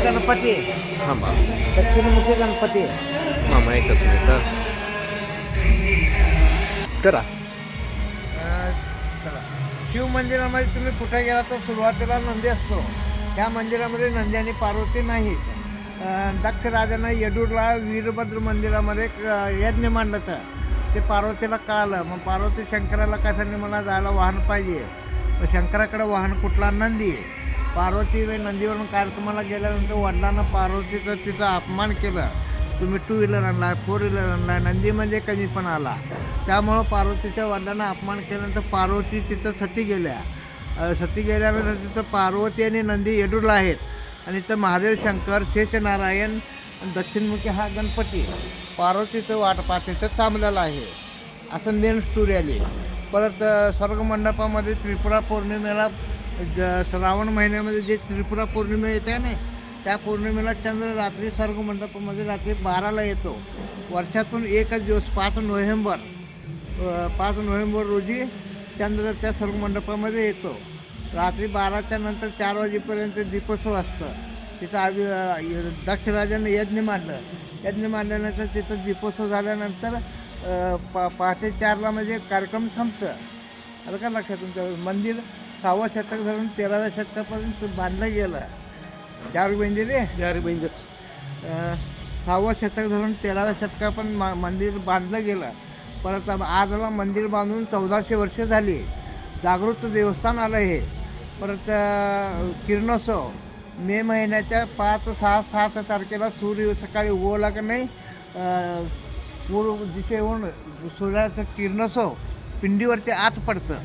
गणपती थांबा दक्षिणमुखी गणपती मामा एकच मिनिट करा. चला. शिव मंदिरामध्ये तुम्ही कुठे गेला तर सुरुवातीला नंदी असतो. त्या मंदिरामध्ये नंदी आणि पार्वती नाही. दक्ष राजानं येडूरला वीरभद्र मंदिरामध्ये एक यज्ञ मांडलं होतं. ते पार्वतीला कळालं. मग पार्वती शंकराला कशाने मला जायला वाहन पाहिजे. तर शंकराकडे वाहन कुठला नंदी. पार्वती नंदीवरून कार्यक्रमाला गेल्यानंतर वडिलांना पार्वतीचं तिचा अपमान केला. तुम्ही 2 व्हीलर आणला 4 व्हीलर आणला नंदी म्हणजे कमी पण आला. त्यामुळं पार्वतीच्या वडिलांना अपमान केल्यानंतर पार्वती तिथं सती गेल्यानंतर तिथं पार्वती आणि नंदी येडूरला आहेत. आणि इथं महादेव शंकर शेषनारायण आणि दक्षिणमुखी हा गणपती पार्वतीचं वाट पाहत इथं थांबलेला आहे. असं मेन स्टोरी आली. परत स्वर्गमंडपामध्ये त्रिपुरा पौर्णिमेला श्रावण महिन्यामध्ये जे त्रिपुरा पौर्णिमा येते ना त्या पौर्णिमेला चंद्र रात्री स्वर्गमंडपामध्ये रात्री 12ला येतो. वर्षातून एकच दिवस 5 नोव्हेंबर रोजी चंद्र त्या स्वर्गमंडपामध्ये येतो. रात्री 12च्या नंतर 4 वाजेपर्यंत दीपोत्सव असतं. तिथं दक्षराजाने यज्ञ मांडल्यानंतर तिथं दीपोत्सव झाल्यानंतर पहाटे 4ला म्हणजे कार्यक्रम संपतं. आलं का लक्षात तुमचं. मंदिर 6व्या शतक धरून 13व्या शतकापर्यंत बांधलं गेलं. जारूबेंदी रे 6व्या शतक धरून 13व्या शतकापर्यंत मंदिर बांधलं गेलं. परत आजला मंदिर बांधून 1400 वर्ष झाली. जागृत देवस्थान आलं हे. परत किरणोत्सव मे महिन्याच्या 5, 6, 7 तारखेला सूर्य सकाळी उगवला का नाही पूर्व दिशेहून सूर्याचं किरणोत्सव पिंडीवरती आत पडतं.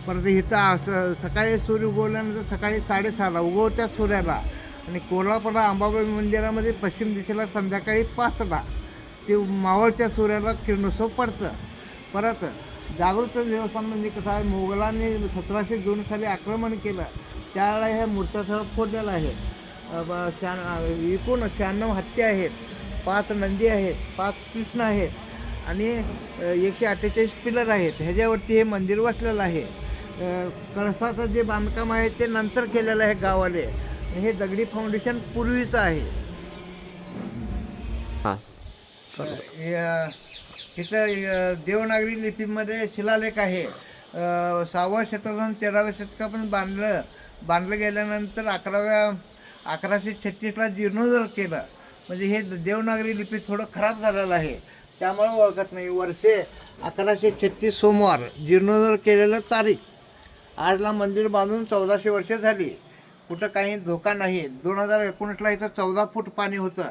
परत इथं सकाळी सूर्य उगवल्यानंतर सकाळी 6:30ला उगवत्या सूर्याला. आणि कोल्हापूरला अंबाबाई मंदिरामध्ये पश्चिम दिशेला संध्याकाळी 5ला ते मावळत्या सूर्याला किरणोत्सव पडतं. परत जागृत देवस्थान म्हणजे कसं आहे मोगलांनी 1702 साली आक्रमण केलं त्यावेळेला ह्या मूर्त्या फोडलेला आहे. एकूण 96 हत्ती आहेत, 5 नंदी आहेत, 5 कृष्ण आहेत आणि 148 पिलर आहेत. ह्याच्यावरती हे मंदिर वसलेलं आहे. कळसाचं जे बांधकाम आहे ते नंतर केलेलं आहे गावाले. हे दगडी फाउंडेशन पूर्वीचं आहे. हां तिथं देवनागरी लिपीमध्ये शिलालेख आहे. 6व्या शतकातून 13व्या शतकापर्यंत बांधलं गेल्यानंतर 1136ला जीर्णोद्धार केलं. म्हणजे हे देवनागरी लिपी थोडं खराब झालेलं आहे त्यामुळं ओळखत नाही. वर्षे 1136 सोमवार जीर्णोद्धार केलेलं तारीख. आजला मंदिर बांधून 1400 वर्ष झाली. कुठं काही धोका नाही. 2019ला इथं 14 फूट पाणी होतं.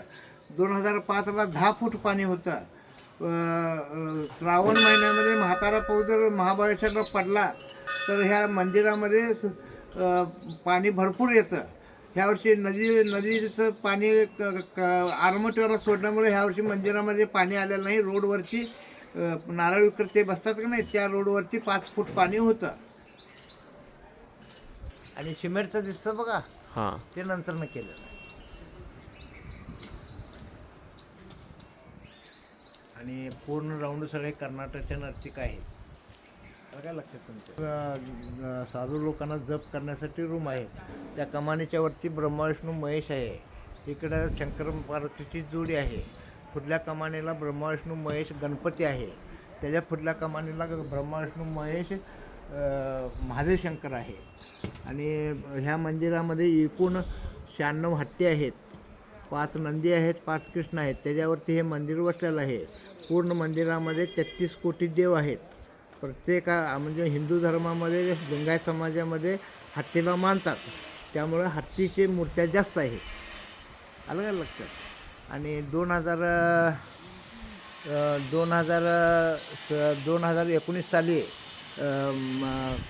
2005ला 10 फूट पाणी होतं. श्रावण महिन्यामध्ये म्हातारा पाऊस जर महाबळेश्वरला पडला तर ह्या मंदिरामध्ये पाणी भरपूर येतं. ह्यावर्षी नदीचं पाणी आरमोटीवर सोडल्यामुळे ह्यावर्षी मंदिरामध्ये पाणी आलेलं नाही. रोडवरती नारळ विक्रेते बसतात का नाही त्या रोडवरती 5 फूट पाणी होतं. आणि सिमेंटचं दिसतं बघा हां ते नंतरनं केलं. आणि पूर्ण राऊंड सगळे कर्नाटकचे नर्तिक आहेत. काय लक्षात तुमचं. साधू लोकांना जप करण्यासाठी रूम आहे. त्या कमानीच्या वरती ब्रह्मा विष्णू महेश आहे. इकडं शंकर पार्वतीची जोडी आहे. पुढल्या कमानीला ब्रह्मा विष्णू महेश गणपती आहे. त्याच्या पुढल्या कमानीला ब्रह्मा विष्णू महेश महादेव शंकर आहे. आणि ह्या मंदिरामध्ये एकूण 96 हत्ती आहेत, 5 नंदी आहेत, 5 कृष्ण आहेत. त्याच्यावरती हे मंदिर वसलेलं आहे. पूर्ण मंदिरामध्ये 33 कोटी देव आहेत. प्रत्येक म्हणजे हिंदू धर्मामध्ये लिंगायत समाजामध्ये हत्तीला मानतात त्यामुळं हत्तीची मूर्त्या जास्त आहेत. आलं का लक्षात. आणि 2019 साली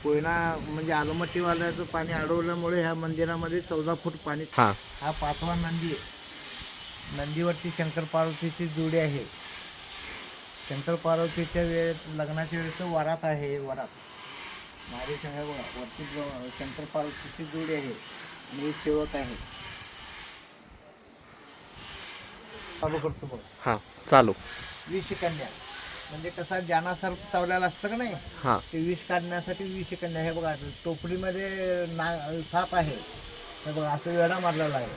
कोयना म्हणजे आलमट्टीवाल्याचं पाणी अडवल्यामुळे ह्या मंदिरामध्ये 14 फूट पाणी. हां हा 5वा नंदी. नंदीवरती शंकर पार्वतीची जोडी आहे. शंकर पार्वतीच्या लग्नाच्या वेळेचं वरात आहे. वरात महादेव शंकर बघा वरती शंकर पार्वतीची जोडी आहे आणि एक सेवक आहे. चालू करतो बघ. हां चालू. विषकन्या म्हणजे कसा ज्यांना सर्प चावलेला असतं का नाही हां ते विष काढण्यासाठी विषकन्या. हे बघा टोपलीमध्ये साप आहे. हे बघा असं वेढा मारलेला आहे.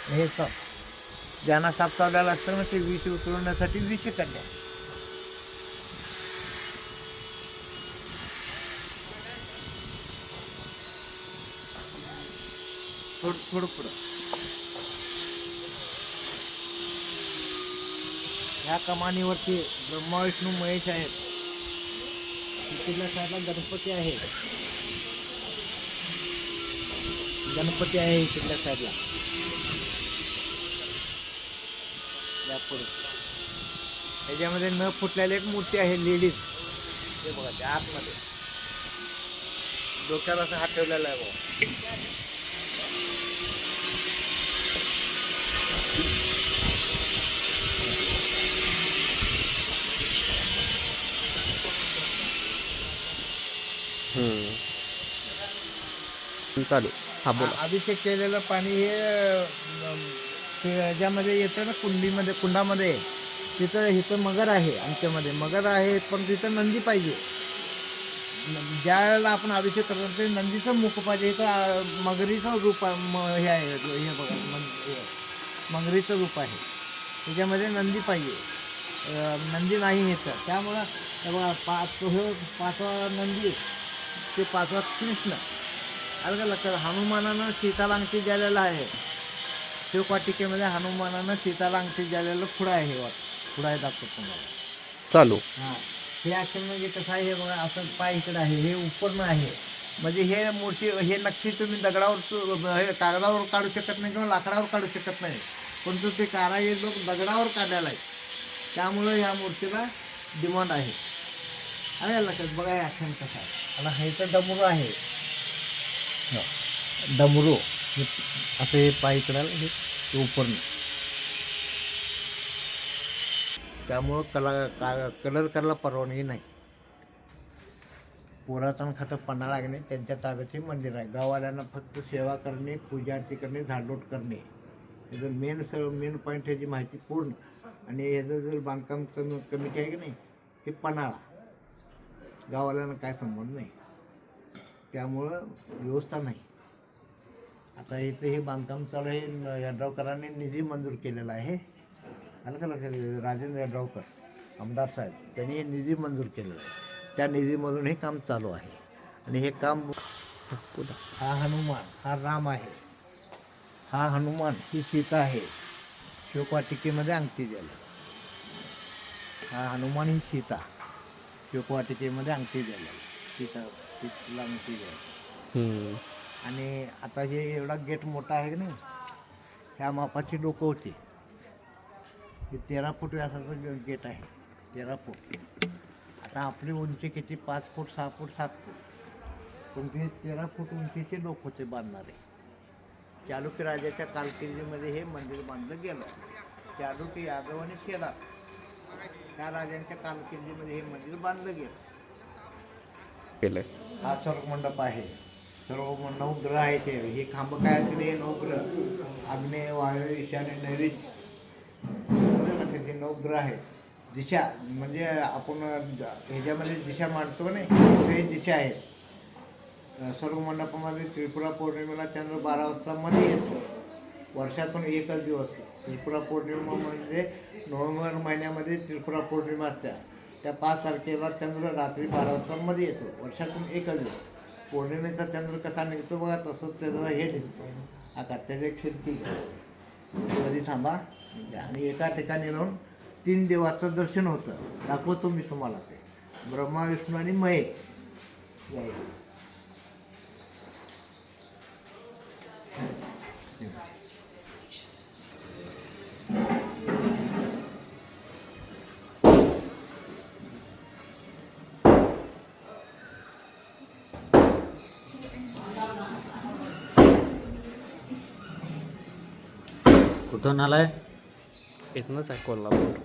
हे साप ज्यांना साप चावलेला असतं ना ते विष उतरवण्यासाठी विष काढल्या. थोडं पुढं ह्या कमानीवरती ब्रह्मा विष्णू महेश आहेत. तिकडल्या साईडला गणपती आहे. गणपती आहे इकडल्या साईडला. या पुढे त्याच्यामध्ये न फुटलेली एक मूर्ती आहे लेडीज. हे बघा त्या आतमध्ये डोक्याला असं हात ठेवलेला आहे बघा. चालू. हा बोला. अभिषेक केलेलं पाणी हे ह्याच्यामध्ये येतं ना कुंडामध्ये. तिथं इथं मगर आहे आमच्यामध्ये मगर आहे पण तिथं नंदी पाहिजे. ज्या वेळेला आपण अभिषेक करतो ते नंदीचं मुख पाहिजे. इथं मगरीचं रूप हे आहे. हे बघा मगरीचं रूप आहे. त्याच्यामध्ये नंदी पाहिजे. नंदी नाही येतं त्यामुळं बघा पाचवा नंदी ते पाचवा कृष्ण. अलग लक्षात हनुमानानं सीताला अंगठी द्यालेला आहे. शिवपाटिकेमध्ये हनुमानानं सीताला अंगठी द्यालेलं पुढं आहे. पुढं आहे दाखवतो तुम्हाला. चालू. हां हे ॲक्शन म्हणजे कसं आहे हे बघा असं पाय इकडे आहे. हे उपरणं आहे म्हणजे हे मूर्ती हे नक्की तुम्ही दगडावर हे कागदावर काढू शकत नाही किंवा लाकडावर काढू शकत नाही. परंतु ते कारागीर लोक दगडावर काढलेला आहे त्यामुळं ह्या मूर्तीला डिमांड आहे. आहे लक्षात बघा हे ॲक्शन कसं आहे. आणि हे तर डमरू आहे. डमरू असं हे पाय इकडं हे उपरणं त्यामुळं कलर करायला परवानगी नाही. पुरातन खातं पन्हाळा लागणे त्यांच्या ताब्यात हे मंदिर आहे. गाववाल्यांना फक्त सेवा करणे पूजा आरती करणे झाडलोट करणे याचं मेन पॉईंट ह्याची माहिती पूर्ण. आणि ह्याचं जर बांधकाम कमिटी आहे की नाही हे पन्हाळा गाववाल्यांना काय संबंध नाही त्यामुळं व्यवस्था नाही. आता इथं हे बांधकाम चालू आहे. यड्रावकरांनी निधी मंजूर केलेला आहे. आलं का लक्षात. राजेंद्र यड्रावकर आमदार साहेब त्यांनी हे निधी मंजूर केलेला आहे. त्या निधीमधून हे काम चालू आहे. आणि हे काम हा हनुमान हा राम आहे. हा हनुमान ही सीता आहे. शिवपाटिकेमध्ये अंगठी द्यायला. हा हनुमान ही सीता शिवपाटिकेमध्ये अंगठी द्यायला सीताला अंगठी द्यायला. आणि आता हे एवढा गेट मोठा आहे की नाही ह्या मापाची डोकं होती. हे 13 फूट व्यासाचं गेट आहे. 13 फूट. आता आपली उंची किती 5 फूट 6 फूट 7 फूट पण ते 13 फूट उंचीचे लोक होते बांधणारे. चालुक्य राजाच्या कारकिर्दीमध्ये हे मंदिर बांधलं गेलं. चालुक्य यादव आणि शेलार त्या राजांच्या कारकिर्दीमध्ये हे मंदिर बांधलं गेलं. हा सर्व मंडप आहे. सर्व 9 ग्रह आहेत. हे खांब काय असतील हे 9 ग्रह आग्नेय वायव्य ईशान्य नैऋत्य हे 9 ग्रह आहेत. दिशा म्हणजे आपण ह्याच्यामध्ये दिशा मांडतो नाही हे दिशा आहेत. सर्व मंडपामध्ये त्रिपुरा पौर्णिमेला चंद्र 12 वाजता मध्ये येतो. वर्षातून एकच दिवस त्रिपुरा पौर्णिमा म्हणजे नोव्हेंबर महिन्यामध्ये त्रिपुरा पौर्णिमा असते. त्या 5 तारखेला चंद्र रात्री 12 वाजता मध्ये येतो. वर्षातून एकच दिवस. पौर्णिमेचा चंद्र कसा निघतो बघा तसंच त्याचा हे निघतो आकार. त्याचे खिडकी कधी थांबा. आणि एका ठिकाणी राहून 3 देवाचं दर्शन होतं. दाखवतो मी तुम्हाला ते. ब्रह्मा विष्णू आणि महेश. कुठून आलाय? इथनंच आहे कोल्हापूर.